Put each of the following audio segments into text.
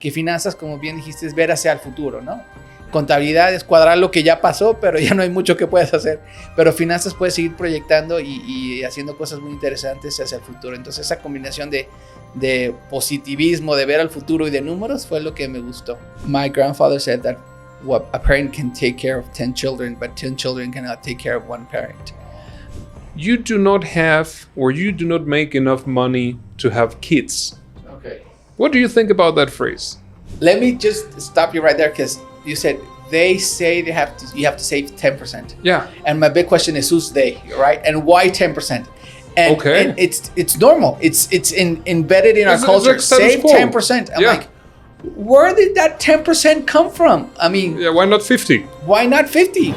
Que finanzas, como bien dijiste, es ver hacia el futuro, ¿no? Contabilidad es cuadrar lo que ya pasó, pero ya no hay mucho que puedas hacer. Pero finanzas puedes seguir proyectando y haciendo cosas muy interesantes hacia el futuro. Entonces esa combinación de positivismo, de ver al futuro y de números fue lo que me gustó. My grandfather said that a parent can take care of 10 children, but 10 children cannot take care of one parent. You do not have, or you do not make enough money to have kids. Okay. What do you think about that phrase? Let me just stop you right there, because you said they say you have to save 10%. Yeah. And my big question is, who's they, right? And why 10%? And, okay. And it's normal. It's embedded in our culture. Like save 10%. I'm like, where did that 10% come from? I mean, yeah, why not 50? Why not 50?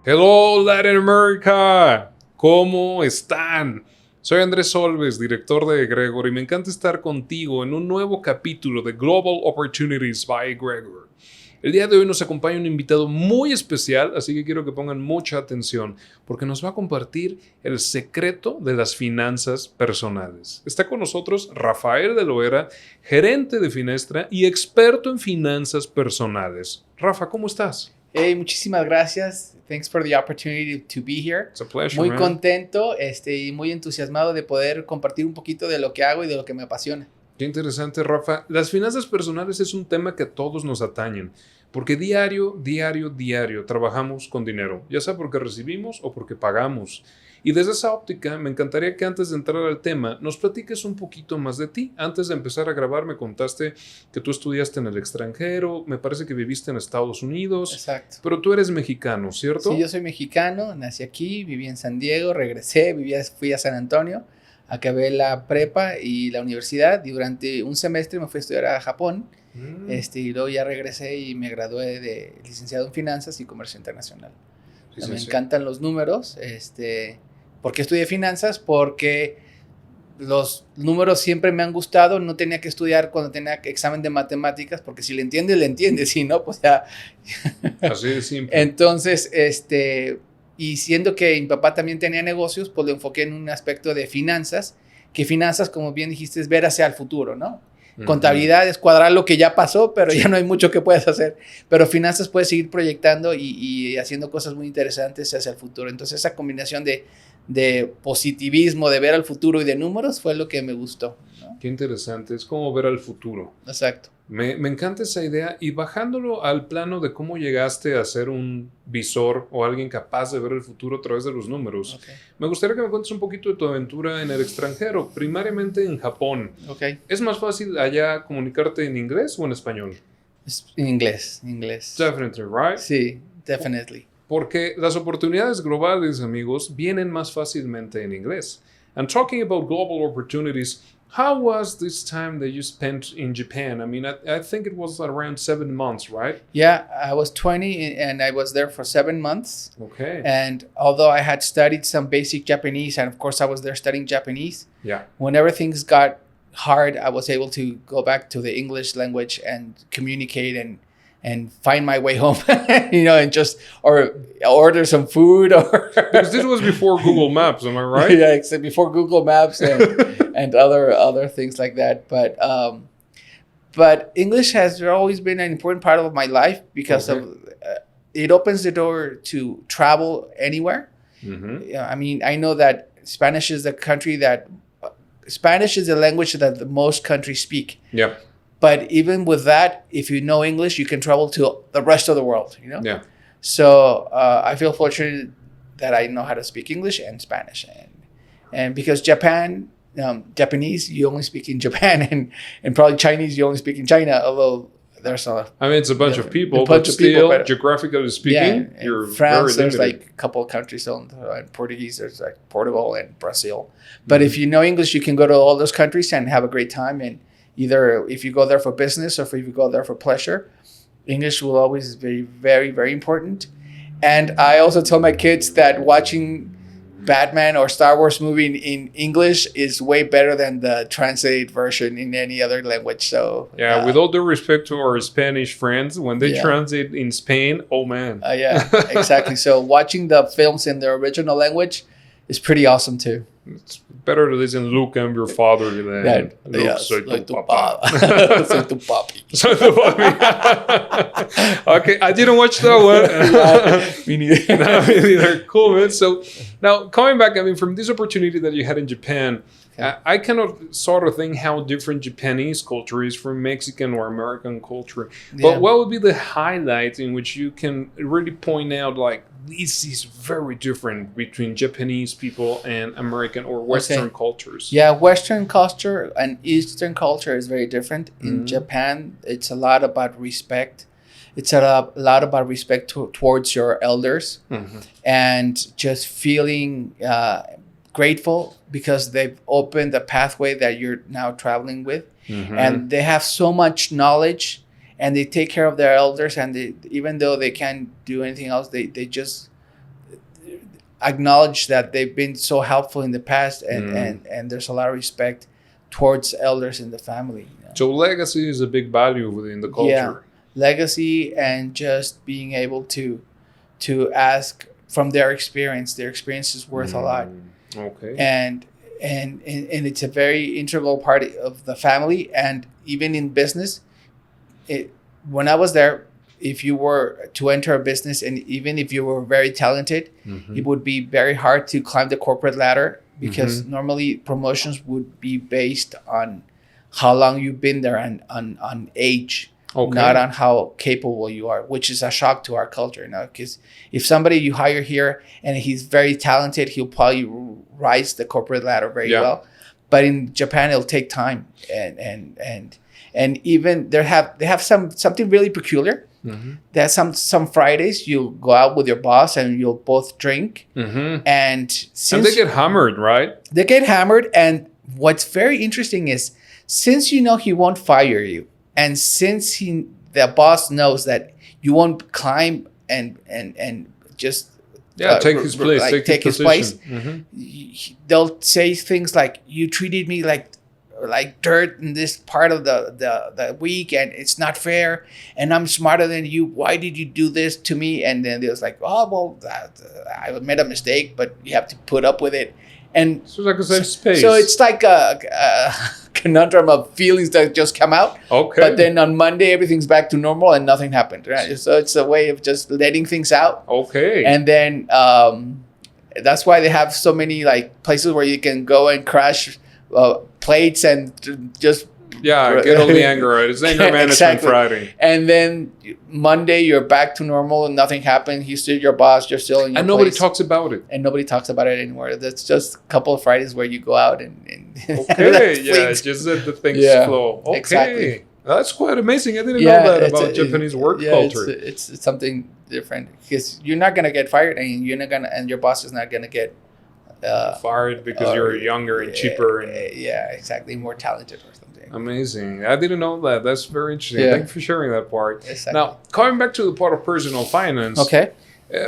Hello, Latin America. ¿Cómo están? Soy Andrés Solbes, director de Egregor, y me encanta estar contigo en un nuevo capítulo de Global Opportunities by Egregor. El día de hoy nos acompaña un invitado muy especial, así que quiero que pongan mucha atención, porque nos va a compartir el secreto de las finanzas personales. Está con nosotros Rafael de Loera, gerente de Finestra y experto en finanzas personales. Rafa, ¿cómo estás? Hey, muchísimas gracias. Thanks for the opportunity to be here. It's a pleasure, muy man. Contento y muy entusiasmado de poder compartir un poquito de lo que hago y de lo que me apasiona. Qué interesante, Rafa. Las finanzas personales es un tema que a todos nos atañen, porque diario trabajamos con dinero, ya sea porque recibimos o porque pagamos. Y desde esa óptica, me encantaría que antes de entrar al tema, nos platiques un poquito más de ti. Antes de empezar a grabar, me contaste que tú estudiaste en el extranjero, me parece que viviste en Estados Unidos. Exacto. Pero tú eres mexicano, ¿cierto? Sí, yo soy mexicano, nací aquí, viví en San Diego, regresé, fui a San Antonio, acabé la prepa y la universidad, y durante un semestre me fui a estudiar a Japón, y luego ya regresé y me gradué de licenciado en Finanzas y Comercio Internacional. Sí, me encantan los números, ¿por qué estudié finanzas? Porque los números siempre me han gustado, no tenía que estudiar cuando tenía examen de matemáticas, porque si le entiendes, si no, pues ya. Así de simple. Entonces, y siendo que mi papá también tenía negocios, pues lo enfoqué en un aspecto de finanzas, que finanzas, como bien dijiste, es ver hacia el futuro, ¿no? Contabilidad es cuadrar lo que ya pasó, pero ya no hay mucho que puedas hacer. Pero finanzas puedes seguir proyectando y haciendo cosas muy interesantes hacia el futuro. Entonces esa combinación de positivismo, de ver al futuro y de números fue lo que me gustó, ¿no? Qué interesante, es como ver al futuro. Exacto. Me encanta esa idea, y bajándolo al plano de cómo llegaste a ser un visor o alguien capaz de ver el futuro a través de los números. Okay. Me gustaría que me cuentes un poquito de tu aventura en el extranjero, primariamente en Japón. Okay. ¿Es más fácil allá comunicarte en inglés o en español? En inglés. Definitely, right? Sí, definitely. Porque las oportunidades globales, amigos, vienen más fácilmente en inglés. And talking about global opportunities, how was this time that you spent in Japan? I mean, I think it was around 7 months, right? Yeah, I was 20 and I was there for 7 months. Okay. And although I had studied some basic Japanese, and of course I was there studying Japanese, whenever things got hard, I was able to go back to the English language and communicate and find my way home, and just, or order some food, or because this was before Google Maps, am I right? Yeah, except before Google Maps and other things like that. But English has always been an important part of my life because of it opens the door to travel anywhere. I mean, I know that Spanish is the language that the most countries speak. Yeah. But even with that, if you know English, you can travel to the rest of the world, Yeah. So I feel fortunate that I know how to speak English and Spanish. And because Japanese, you only speak in Japan, and probably Chinese, you only speak in China, although there's it's a bunch of people, but still, geographically speaking, you're France, very there's limited. like a couple of countries on Portuguese, there's like Portugal and Brazil. But if you know English, you can go to all those countries and have a great time. And either if you go there for business or if you go there for pleasure, English will always be very, very important. And I also tell my kids that watching Batman or Star Wars movie in English is way better than the translated version in any other language. So yeah, with all due respect to our Spanish friends, when they translate in Spain, oh man. Yeah, exactly. So watching the films in their original language is pretty awesome too. It's better to listen Luke, I'm your father than Luke, soy tu papá. Soy tu papi. Soy tu papi. Okay, I didn't watch that one. Me neither. No, me neither. Cool, man. So now coming back, I mean, from this opportunity that you had in Japan, I cannot sort of think how different Japanese culture is from Mexican or American culture. But what would be the highlights in which you can really point out, like, this is very different between Japanese people and American or Western cultures? Yeah, Western culture and Eastern culture is very different. In Japan, it's a lot about respect. It's a lot about respect towards your elders and just feeling grateful because they've opened the pathway that you're now traveling with. And they have so much knowledge and they take care of their elders, and even though they can't do anything else, they just acknowledge that they've been so helpful in the past, and there's a lot of respect towards elders in the family. You know? So legacy is a big value within the culture. Yeah, legacy and just being able to ask from their experience. Their experience is worth a lot. Okay. And it's a very integral part of the family, and even in business. When I was there, if you were to enter a business, and even if you were very talented, it would be very hard to climb the corporate ladder because normally promotions would be based on how long you've been there and on age, not on how capable you are, which is a shock to our culture. Because if somebody you hire here and he's very talented, he'll probably rise the corporate ladder very well. But in Japan, it'll take time, and even they have something really peculiar. That some Fridays you'll go out with your boss and you'll both drink, and they get hammered, right? They get hammered, and what's very interesting is since you know he won't fire you, and since the boss knows that you won't climb and just take his place, like, take his place, they'll say things like, "You treated me like dirt in this part of the week, and it's not fair, and I'm smarter than you. Why did you do this to me?" And then it was like, "Oh, well, I made a mistake, but you have to put up with it." And so it's like a safe space. So it's like a conundrum of feelings that just come out. Okay. But then on Monday, everything's back to normal and nothing happened. Right? So it's a way of just letting things out. Okay. And then that's why they have so many like places where you can go and crash plates and just get all the anger out. It's anger management Friday. And then Monday you're back to normal and nothing happened. He's still your boss. You're still in your and nobody place. talks about it. And nobody talks about it anymore. That's just a couple of Fridays where you go out and just let the things flow. Okay. Exactly. That's quite amazing. I didn't know that about Japanese work culture. It's something different because you're not gonna get fired, and you're not gonna, and your boss is not gonna get fired because you're younger and cheaper. Exactly, more talented or something. Amazing. I didn't know that. That's very interesting. Thank you for sharing that part. Exactly. Now, coming back to the part of personal finance. Okay.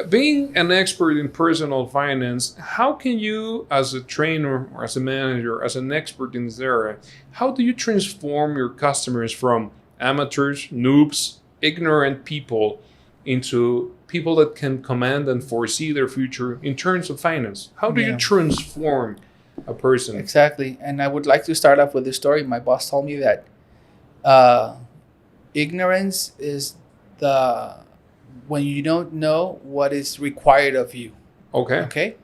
Being an expert in personal finance, how can you, as a trainer or as a manager, as an expert in this area, how do you transform your customers from amateurs, noobs, ignorant people into people that can command and foresee their future in terms of finance? How do you transform a person? Exactly. And I would like to start off with this story. My boss told me that ignorance is when you don't know what is required of you. Okay.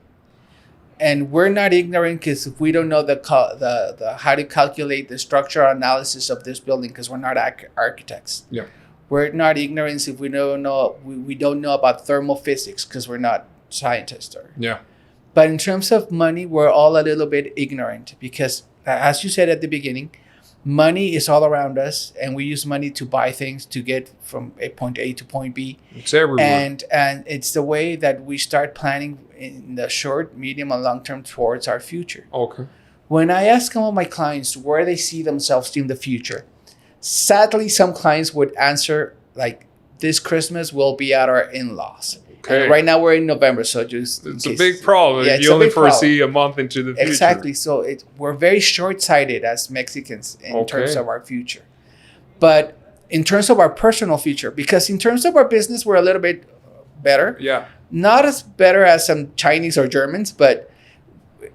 And we're not ignorant because we don't know the how to calculate the structural analysis of this building because we're not architects. Yeah. We're not ignorant if we don't know about thermal physics because we're not scientists. But in terms of money, we're all a little bit ignorant because, as you said at the beginning, money is all around us, and we use money to buy things to get from point A to point B. It's everywhere. And it's the way that we start planning in the short, medium, and long term towards our future. Okay. When I ask some of my clients where they see themselves in the future, sadly, some clients would answer like, "This Christmas we'll be at our in-laws." Okay. And right now we're in November, so just it's a big problem. Yeah, You only foresee a month into the future. Exactly. So we're very short-sighted as Mexicans in terms of our future. But in terms of our personal future, because in terms of our business, we're a little bit better. Yeah. Not as better as some Chinese or Germans, but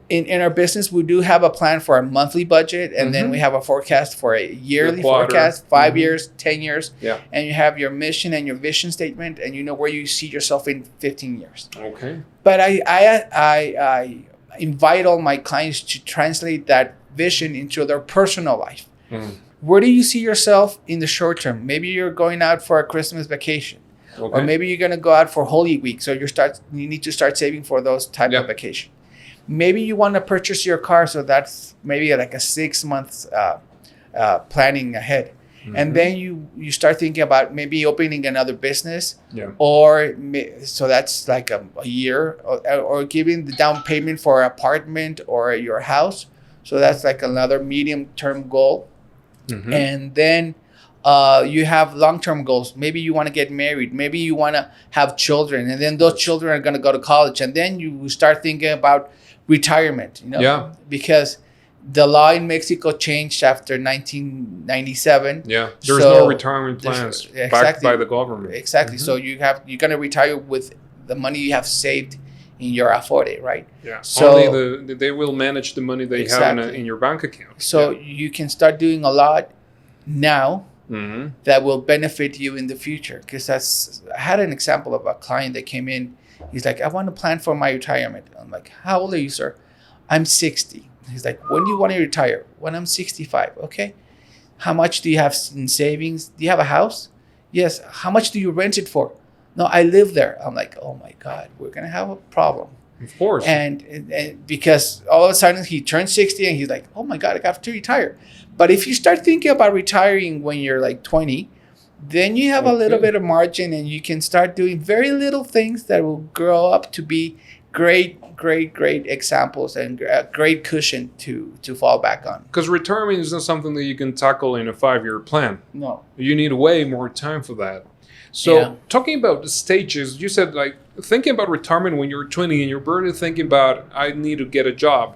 in our business, we do have a plan for a monthly budget, and then we have a forecast for a yearly forecast, 5 years, 10 years. Yeah. And you have your mission and your vision statement, and you know where you see yourself in 15 years. Okay. But I invite all my clients to translate that vision into their personal life. Where do you see yourself in the short term? Maybe you're going out for a Christmas vacation. Okay. Or maybe you're going to go out for Holy Week. So you need to start saving for those type of vacation. Maybe you want to purchase your car. So that's maybe like a 6 months planning ahead. And then you start thinking about maybe opening another business. Yeah. So that's like a year or giving the down payment for an apartment or your house. So that's like another medium term goal. And then you have long-term goals. Maybe you want to get married. Maybe you want to have children. And then those children are going to go to college. And then you start thinking about retirement, because the law in Mexico changed after 1997. Yeah, there's no retirement plans backed by the government. Exactly. So you're going to retire with the money you have saved in your Afore, right? Yeah. So only they will manage the money that you have in your bank account. So you can start doing a lot now that will benefit you in the future. Because I had an example of a client that came in. He's like, I want to plan for my retirement. I'm like, how old are you, sir? I'm 60. He's like, when do you want to retire? When I'm 65. Okay. How much do you have in savings? Do you have a house? Yes. How much do you rent it for? No, I live there. I'm like, oh my God, we're going to have a problem. Of course. And because all of a sudden he turned 60 and he's like, oh my God, I got to retire. But if you start thinking about retiring when you're like 20, then you have a little bit of margin and you can start doing very little things that will grow up to be great examples and a great cushion to fall back on. Because retirement is not something that you can tackle in a 5-year plan. No. You need way more time for that. So talking about the stages, you said like thinking about retirement when you're 20 and you're barely thinking about I need to get a job,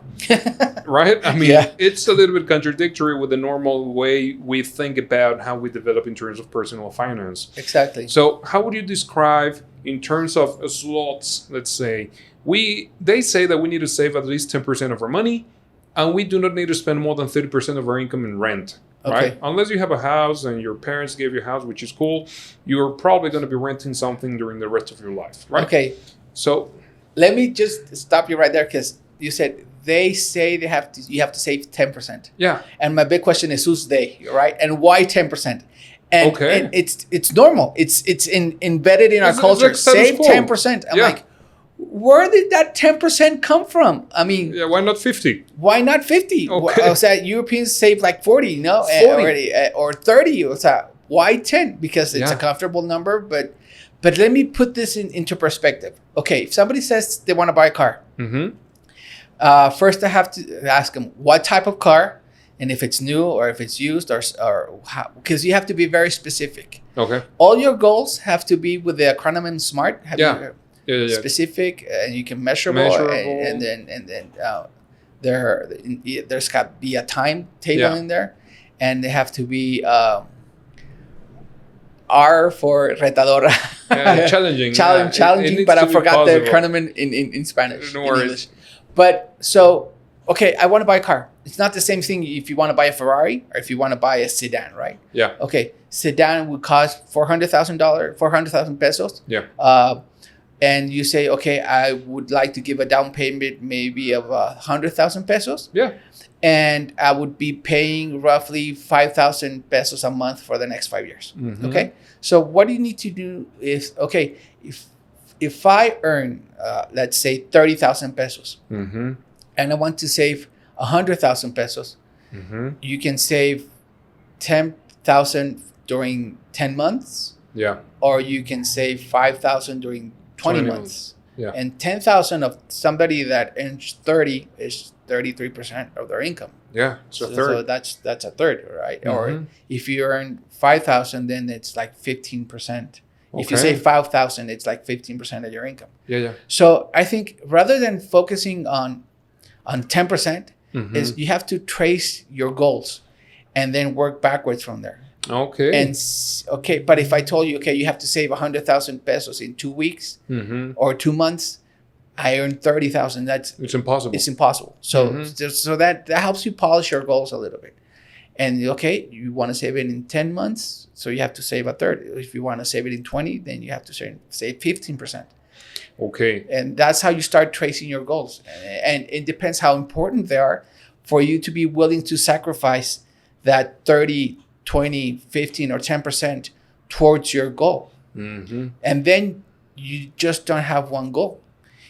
right? I mean, it's a little bit contradictory with the normal way we think about how we develop in terms of personal finance. Exactly. So how would you describe in terms of slots, let's say, they say that we need to save at least 10% of our money and we do not need to spend more than 30% of our income in rent. Right? Unless you have a house and your parents gave you a house, which is cool, you're probably going to be renting something during the rest of your life, right? Okay. So let me just stop you right there because you said they say you have to save 10%. Yeah. And my big question is who's they, right? And why 10%? And it's normal. It's embedded in our culture. Like save 10%. I'm like, where did that 10% come from? I mean, why not 50? Why not 50? Okay. O sea, Europeans save like 40, 40. Already, or 30. O sea, why 10? Because it's a comfortable number. But let me put this into perspective. Okay, if somebody says they want to buy a car, first I have to ask them what type of car, and if it's new or if it's used or how, because you have to be very specific. Okay. All your goals have to be with the acronym SMART. Specific, and you can measurable. And then there's got to be a timetable in there, and they have to be R for retadora. Challenging. Challenging, but I forgot the acronym in Spanish. No worries. In English. But so, okay, I want to buy a car. It's not the same thing if you want to buy a Ferrari or if you want to buy a sedan, right? Yeah. Okay, sedan would cost $400,000 pesos. Yeah. And you say, okay, I would like to give a down payment maybe of 100,000 pesos. Yeah. And I would be paying roughly 5,000 pesos a month for the next 5 years. Mm-hmm. Okay. So what you need to do is, okay, if I earn, let's say 30,000 pesos, and I want to save 100,000 pesos, you can save 10,000 during 10 months. Yeah. Or you can save 5,000 during 20 months. Yeah. And 10,000 of somebody that earns 30 is 33% of their income. Yeah. So a third. So that's a third, right? Or if you earn 5,000, then it's like 15% If you save 5,000, it's like 15% of your income. Yeah. So I think rather than focusing on 10%, is you have to trace your goals and then work backwards from there. Okay. And but if I told you, okay, you have to save 100,000 pesos in 2 weeks or 2 months, I earn 30,000. It's impossible. It's impossible. So so that helps you polish your goals a little bit. And okay, you want to save it in 10 months, so you have to save a third. If you want to save it in 20, then you have to save 15%. Okay. And that's how you start tracing your goals. And it depends how important they are for you to be willing to sacrifice that 30, 20, 15, or 10% towards your goal. And then you just don't have one goal.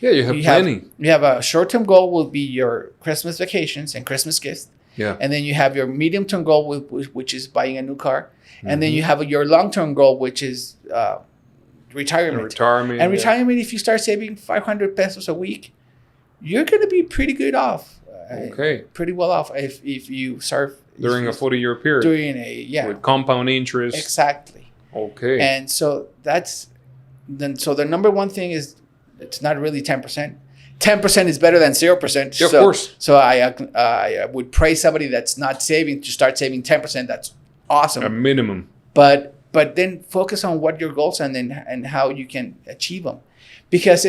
Yeah, you have plenty. You have a short-term goal will be your Christmas vacations and Christmas gifts. Yeah. And then you have your medium-term goal, which is buying a new car. And then you have your long-term goal, which is retirement. And retirement, if you start saving 500 pesos a week, you're going to be pretty good off. Okay. Pretty well off if you serve. During a 40-year period. With compound interest. Exactly. Okay. And so so the number one thing is it's not really 10%. 10% is better than 0%. Yeah, of course. So I would praise somebody that's not saving to start saving 10%. That's awesome. A minimum. But then focus on what your goals are and how you can achieve them, because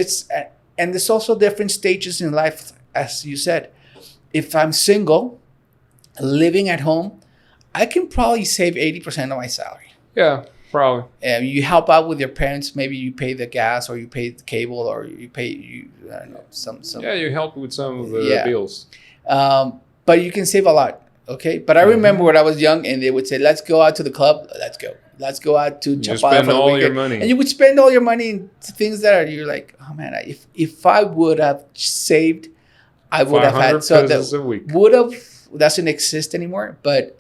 there's also different stages in life, as you said. If I'm single, living at home, I can probably save 80% of my salary. Yeah. Probably. You help out with your parents. Maybe you pay the gas, or you pay the cable, or you pay I don't know some. Yeah, you help with some of the bills. But you can save a lot. Okay. But I remember when I was young, and they would say, "Let's go out to the club. Let's go out to Chapala." You spend all your money, and you would spend all your money in things that you're like, oh man, if I would have saved, I would have had. So that would have doesn't exist anymore. But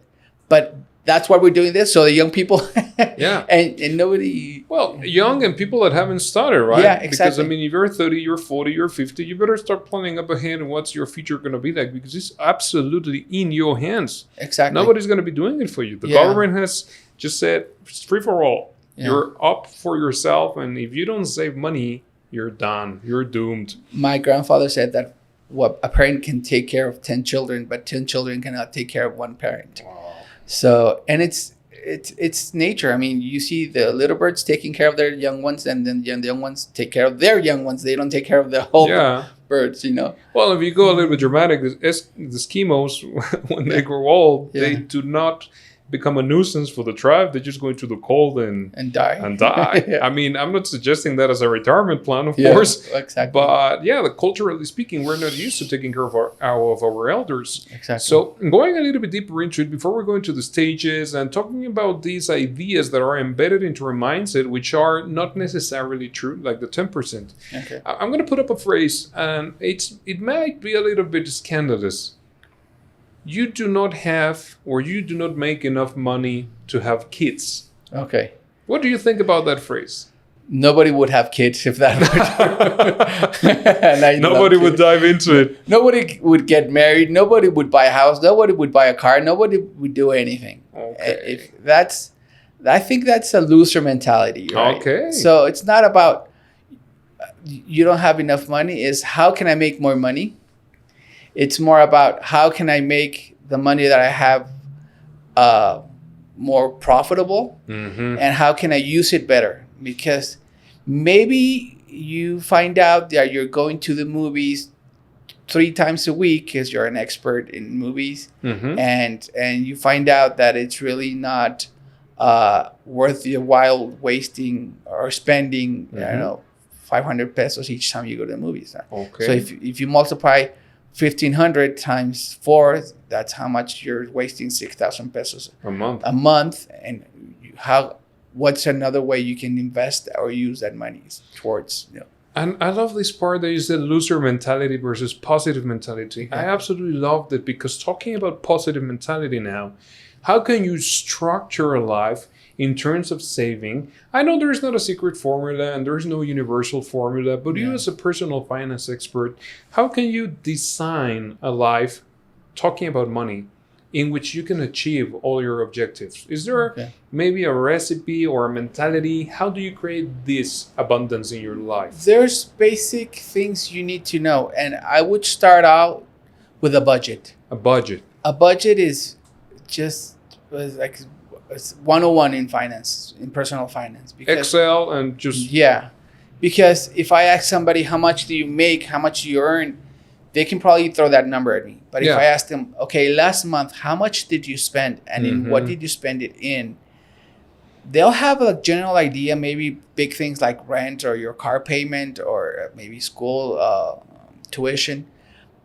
that's why we're doing this. So the young people, and nobody. Well, young and people that haven't started, right? Yeah, exactly. Because if you're 30, you're 40, you're 50, you better start planning up ahead and what's your future going to be like, because it's absolutely in your hands. Exactly. Nobody's going to be doing it for you. The government has just said it's free for all. Yeah. You're up for yourself, and if you don't save money, you're done. You're doomed. My grandfather said that a parent can take care of 10 children, but 10 children cannot take care of one parent. Wow. So, and it's nature. I mean, you see the little birds taking care of their young ones, and then the young ones take care of their young ones. They don't take care of the whole birds, Well, if you go a little bit dramatic, the Eskimos, when they grow old, they do not become a nuisance for the tribe. They just go into the cold and die. I mean, I'm not suggesting that as a retirement plan, of course. Exactly. But culturally speaking, we're not used to taking care of our elders. Exactly. So going a little bit deeper into it, before we go into the stages and talking about these ideas that are embedded into our mindset, which are not necessarily true, like the 10%. Okay. I'm going to put up a phrase, and it might be a little bit scandalous. You do not have, or you do not make enough money to have kids. Okay. What do you think about that phrase? Nobody would have kids if that were Nobody would dive into it. Nobody would get married. Nobody would buy a house. Nobody would buy a car. Nobody would do anything. Okay. I think that's a loser mentality. Right? Okay. So it's not about you don't have enough money. It's how can I make more money? It's more about how can I make the money that I have more profitable, and how can I use it better? Because maybe you find out that you're going to the movies 3 times a week because you're an expert in movies, and you find out that it's really not worth your while wasting or spending 500 pesos each time you go to the movies. Okay. So if you multiply 1,500 times 4, that's how much you're wasting, 6,000 pesos a month. And what's another way you can invest or use that money towards? And I love this part that you said loser mentality versus positive mentality. I absolutely loved it, because talking about positive mentality now, how can you structure a life in terms of saving? I know there's not a secret formula and there's no universal formula, but you as a personal finance expert, how can you design a life talking about money in which you can achieve all your objectives? Is there maybe a recipe or a mentality? How do you create this abundance in your life? There's basic things you need to know. And I would start out with a budget. A budget. A budget is just like it's 101 in finance, in personal finance. Because, Excel and just... Yeah. Because if I ask somebody, how much do you make? How much do you earn? They can probably throw that number at me. But if I ask them, okay, last month, how much did you spend? And in what did you spend it in? They'll have a general idea, maybe big things like rent or your car payment or maybe school tuition.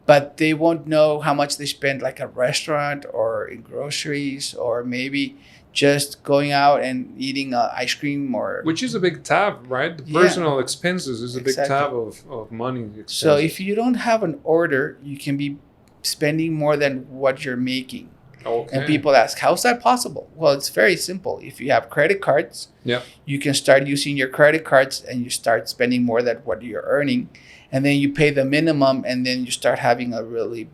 But they won't know how much they spend like at a restaurant or in groceries or maybe just going out and eating ice cream or... Which is a big tab, right? The personal expenses is a big tab of money. Expenses. So if you don't have an order, you can be spending more than what you're making. Okay. And people ask, how's that possible? Well, it's very simple. If you have credit cards, you can start using your credit cards and you start spending more than what you're earning. And then you pay the minimum and then you start having a really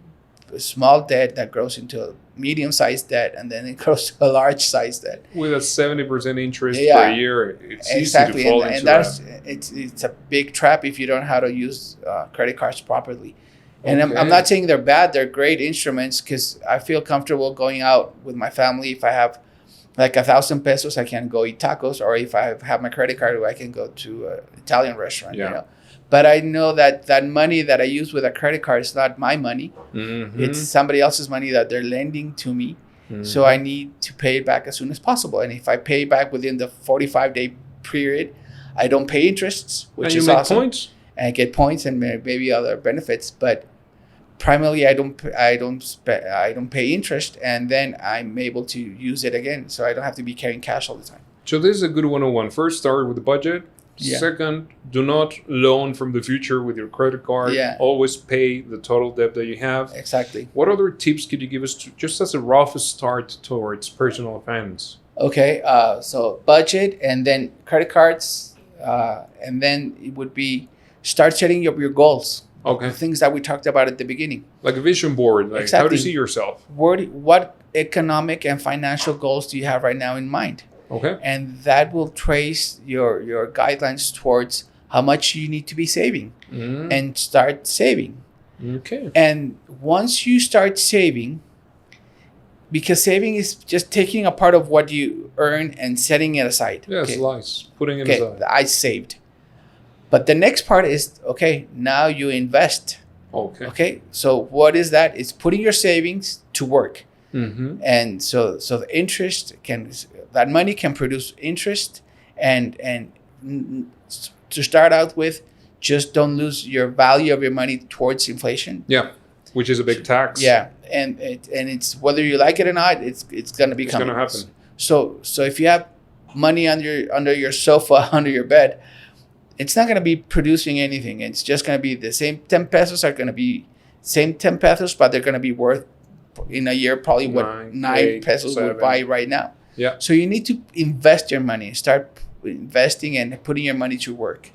small debt that grows into a medium-sized debt, and then it grows to a large-sized debt. With a 70% interest per year, it's easy to fall into that. It's a big trap if you don't know how to use credit cards properly. And I'm not saying they're bad; they're great instruments because I feel comfortable going out with my family. If I have like 1,000 pesos, I can go eat tacos, or if I have my credit card, I can go to an Italian restaurant. You know? But I know that money that I use with a credit card is not my money. It's somebody else's money that they're lending to me. So I need to pay it back as soon as possible. And if I pay back within the 45-day period, I don't pay interests, which is awesome. Points? And I get points and maybe other benefits. But primarily, I don't pay interest, and then I'm able to use it again. So I don't have to be carrying cash all the time. So this is a good 101. First, start with the budget. Second, do not loan from the future with your credit card. Always pay the total debt that you have. Exactly. What other tips could you give us just as a rough start towards personal finance? Okay, so budget and then credit cards, and then it would be start setting up your goals. Okay. The things that we talked about at the beginning. Like a vision board. Like how do you see yourself? What economic and financial goals do you have right now in mind? Okay. And that will trace your guidelines towards how much you need to be saving and start saving. Okay. And once you start saving, because saving is just taking a part of what you earn and setting it aside. Yeah, it's nice. Putting it aside. I saved. But the next part is, now you invest. Okay. So what is that? It's putting your savings to work. And so the interest that money can produce interest, and to start out with, just don't lose your value of your money towards inflation. Yeah, which is a big tax. Yeah, and it's whether you like it or not, it's gonna be coming. It's gonna happen. So if you have money under your sofa, under your bed, it's not gonna be producing anything. It's just gonna be the same 10 pesos are gonna be same 10 pesos, but they're gonna be worth in a year probably what 9 pesos 7. Would buy right now. Yeah. So you need to invest your money, start investing and putting your money to work.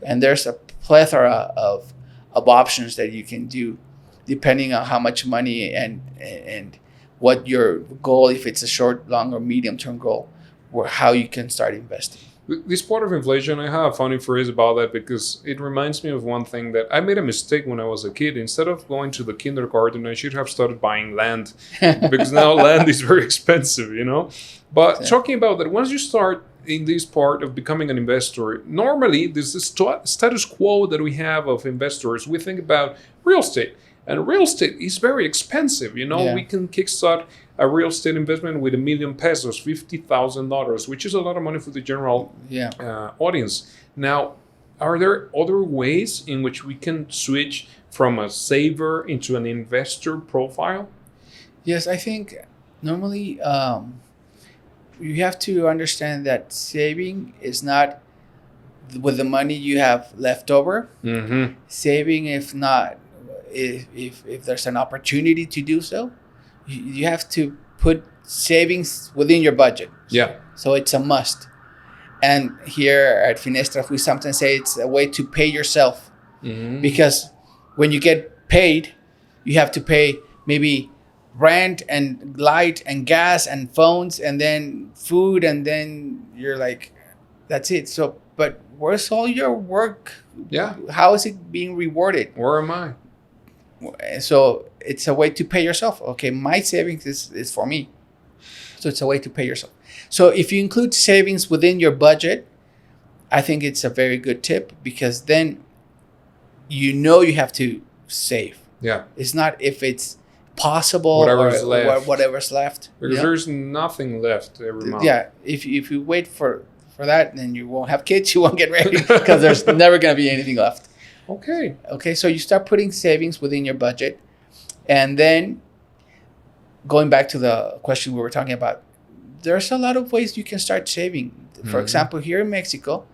And there's a plethora of options that you can do depending on how much money and what your goal, if it's a short, long, or medium-term goal, or how you can start investing. This part of inflation, I have a funny phrase about that because it reminds me of one thing that I made a mistake when I was a kid. Instead of going to the kindergarten, I should have started buying land because now land is very expensive, But talking about that, once you start in this part of becoming an investor, normally there's this status quo that we have of investors. We think about real estate. And real estate is very expensive. We can kickstart a real estate investment with $1 million pesos, $50,000, which is a lot of money for the general audience. Now, are there other ways in which we can switch from a saver into an investor profile? Yes, I think normally you have to understand that saving is not with the money you have left over. Saving, if there's an opportunity to do so, you have to put savings within your budget. Yeah. So it's a must. And here at Finestra, we sometimes say it's a way to pay yourself. Because when you get paid, you have to pay maybe rent and light and gas and phones and then food, and then you're like, that's it. So, but where's all your work? Yeah. How is it being rewarded? Where am I? So it's a way to pay yourself. Okay, my savings is for me. So it's a way to pay yourself. So if you include savings within your budget, I think it's a very good tip, because then you know you have to save. Yeah. It's not if it's possible Whatever's or left. whatever's left. Because you know? there's nothing left every month. Yeah, if you wait for that, then you won't have kids, you won't get married, because there's never going to be anything left. Okay, so you start putting savings within your budget. And then going back to the question we were talking about, there's a lot of ways you can start saving. For example, here in Mexico,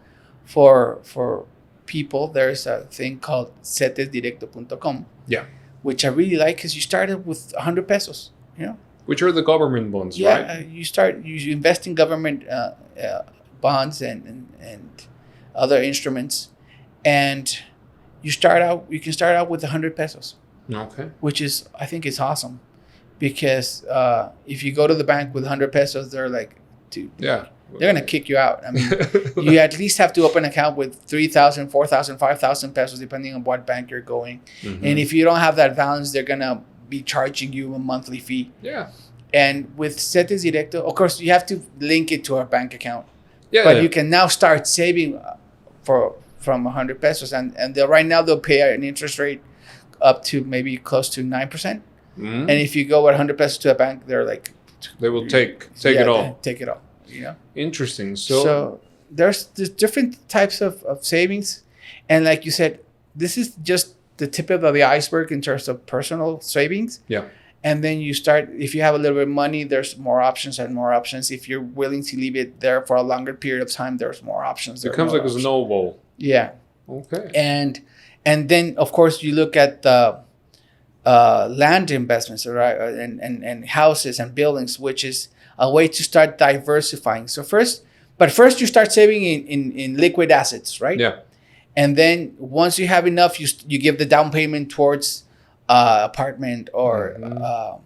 for people, there's a thing called cetesdirecto.com. Yeah. Which I really like, because you started with 100 pesos, you know? Which are the government bonds, Yeah, right? you invest in government bonds and other instruments, and you can start out with 100 pesos. Okay. Which is, I think it's awesome, because if you go to the bank with 100 pesos, they're like, dude, yeah, they're going to kick you out. I mean, you at least have to open an account with 3,000, 4,000, 5,000 pesos, depending on what bank you're going. And if you don't have that balance, they're going to be charging you a monthly fee. Yeah. And with Cetes Directo, of course, you have to link it to our bank account. Yeah. But you can now start saving from 100 pesos. And right now they'll pay an interest rate up to maybe close to 9%. And if you go with 100 pesos to a bank, they're like, they will take it all. Take it all. You know? Interesting. So there's different types of savings. And like you said, this is just the tip of the iceberg in terms of personal savings. Yeah. And then you start, if you have a little bit of money, there's more options and more options. If you're willing to leave it there for a longer period of time, there's more options. It becomes like a snowball. Yeah. Okay. And then, of course, you look at the land investments, right, and houses and buildings, which is a way to start diversifying. So first you start saving in liquid assets, right? Yeah. And then once you have enough, you give the down payment towards apartment or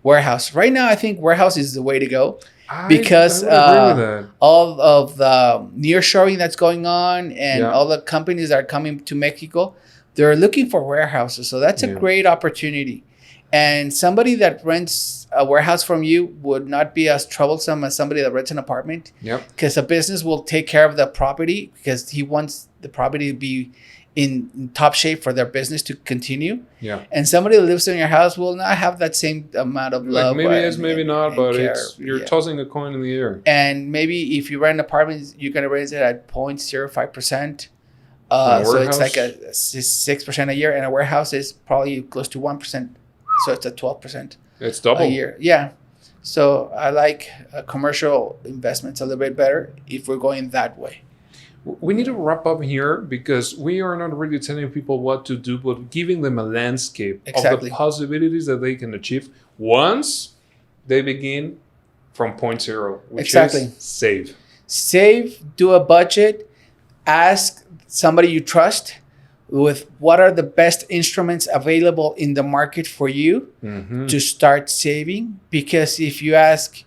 warehouse. Right now, I think warehouse is the way to go, because all of the nearshoring that's going on and all the companies that are coming to Mexico, they're looking for warehouses. So that's a great opportunity. And somebody that rents a warehouse from you would not be as troublesome as somebody that rents an apartment. Yep. Because a business will take care of the property, because he wants the property to be in top shape for their business to continue. Yeah. And somebody that lives in your house will not have that same amount of love. Maybe yes, maybe not, but care. you're tossing a coin in the air. And maybe if you rent an apartment, you're going to raise it at 0.05%. So it's like a 6% a year, and a warehouse is probably close to 1%. So it's a 12%. It's double a year. Yeah. So I like commercial investments a little bit better if we're going that way. We need to wrap up here, because we are not really telling people what to do, but giving them a landscape of the possibilities that they can achieve once they begin from point zero, which is save. Save, do a budget, ask somebody you trust with what are the best instruments available in the market for you to start saving. Because if you ask,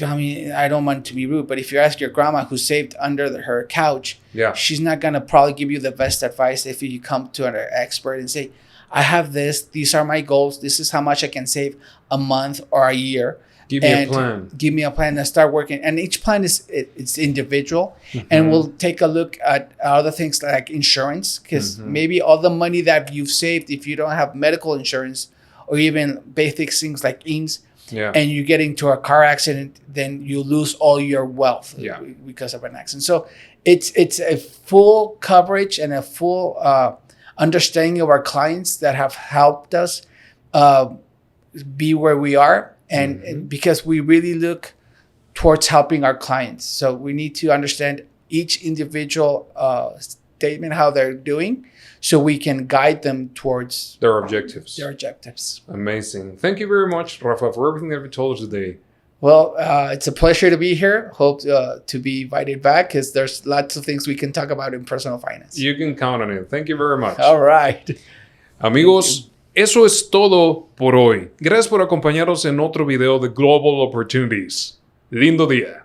I mean, I don't want to be rude, but if you ask your grandma who saved under her couch, she's not going to probably give you the best advice if you come to an expert and say, I have this, these are my goals, this is how much I can save a month or a year. Give me a plan. Give me a plan and start working. And each plan it's individual. And we'll take a look at other things like insurance, because maybe all the money that you've saved, if you don't have medical insurance or even basic things like INS, and you get into a car accident, then you lose all your wealth because of an accident. So it's a full coverage and a full understanding of our clients that have helped us be where we are. And because we really look towards helping our clients. So we need to understand each individual statement, how they're doing, so we can guide them towards their objectives. Amazing. Thank you very much, Rafa, for everything that you told us today. Well, it's a pleasure to be here. Hope to be invited back, because there's lots of things we can talk about in personal finance. You can count on it. Thank you very much. All right. Amigos, Eso es todo por hoy. Gracias por acompañarnos en otro video de Global Opportunities. Lindo día.